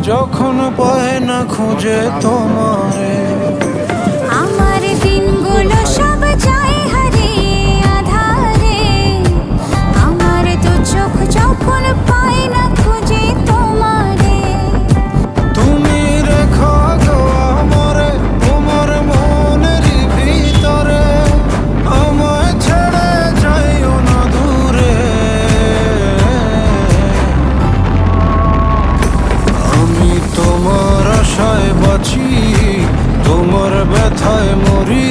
যখন পায় না খুঁজে তোমারে। আমার দিনগুলো সব যায় হারিয়ে আধারে, আমার তো চোখ যখন পায় না খুঁজে তোমারে। তুমি রেখো গো আমারে তোমার মনেরই ভিতরে, আমায় ছেড়ে যাইও না দূরে। আমি তোমার আশায় বাঁচি, তোমার ব্যথায় মরি।